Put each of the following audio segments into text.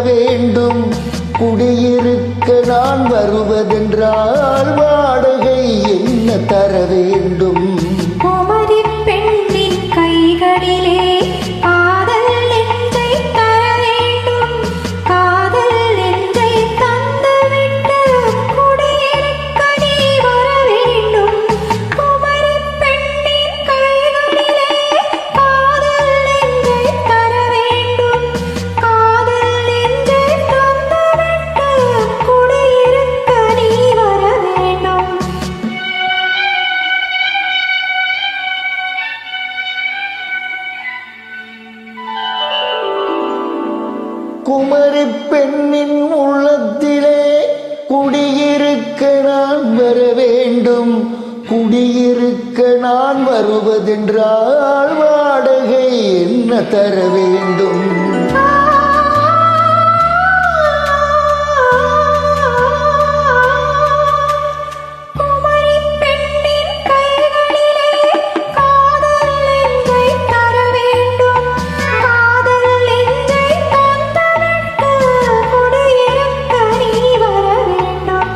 வேண்டும். குடியிருக்க நான் வருவதென்றால் வாடகை என்ன தர வேண்டும்? குமரி பெண்ணின் கைகளிலே காதல் நெஞ்சை தர வேண்டும். காதல் நெஞ்சை தந்துவிட்டு குடியிருக்க நீ வர வேண்டும். குமரி பெண்ணின் கைகளிலே காதல் நெஞ்சை தர வேண்டும். காதல் நெஞ்சை தந்துவிட்டு குடியிருக்க நீ வர வேண்டும். குமரி பெண்ணின் உள்ளத்திலே குடியிருக்க நான் வர வேண்டும். குடியிருக்க நான் வருவதென்றால் வாடகை என்ன தர வேண்டும்? குமரி பெண்ணின் கைகளிலே காதல் நெஞ்சை தர வேண்டும். காதல் நெஞ்சை தந்துவிட்டு குடியிருக்க நீ வர வேண்டும்.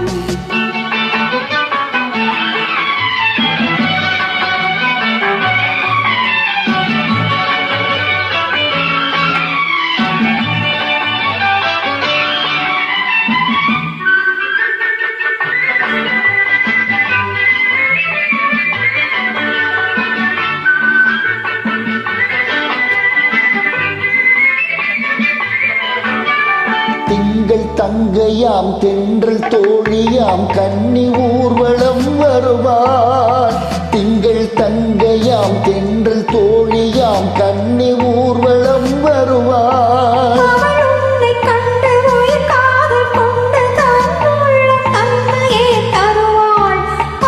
திங்கள் தங்கையாம் தென்றல் தோழியாம் கன்னி ஊர்வலம் வருவார். திங்கள் தங்கையாம் தென்றல் தோழியாம் கன்னி ஊர்வலம் வருவார். அவள் உன்னைக் கண்டு உயிர் காதல் கொண்டு தன் உள்ளம் தன்னையே தருவாள்.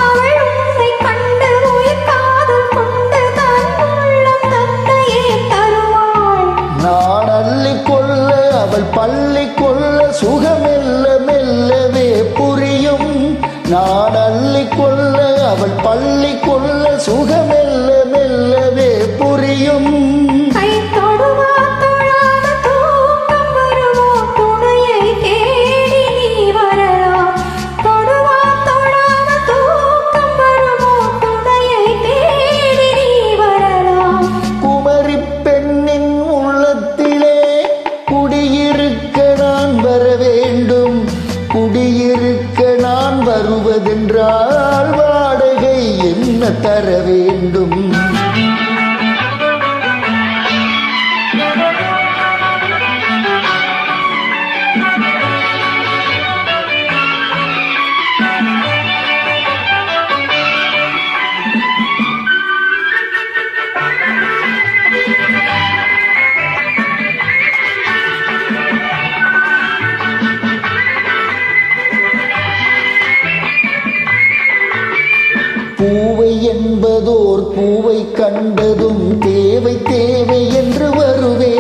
அவள் உன்னைக் கண்டு உயிர் காதல் கொண்டு தன் உள்ளம் தன்னையே தருவாள். நான் அள்ளிக் கொள்ள அவள் பள்ளிக் கொள்ள சுகமெல்ல மெல்லவே புரியும். நான் அள்ளிக் கொள்ள அவள் பள்ளிக் கொள்ள சுகமெல்ல மெல்லவே புரியும். கை தொடுவா தொழாத தூக்கம் வருமோ துணையை தேடி நீ வரலாம். தொடுவா தொழாத தூக்கம் வருமோ துணையை தேடி நீ வரலாம். குமரி பெண்ணின் உள்ளத்திலே குடியிருக்க நான் வர வேண்டும். குடியிருக்க நான் வருவதென்றால் வாடகை என்ன தர வேண்டும்? பூவை என்பதோர் பூவை கண்டதும் தேவை தேவை என்று வருவே.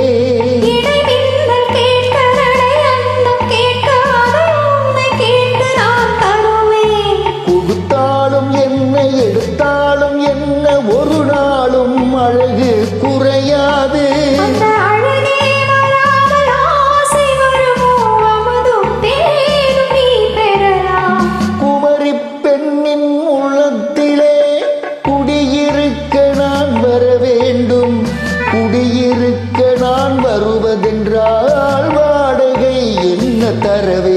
இடைமின்னல் கேட்க நடை அன்னம் கேட்க அதை உன்னை கேட்டு நான் தருவேன். கொடுத்தாலும் என்ன எடுத்தாலும் என்ன ஒரு நாளும் அழகு குறையாது. அந்த அழகே வராமல் ஆசை வருமோ அமுதும் தேனும் நீ பெறலாம். குமரி பெண்ணின் உள்ளத்திலே குடியிருக்க நான் வர வேண்டும். குடியிருக்க நான் வருவதென்றால் வாடகை என்ன தர வேண்டும்?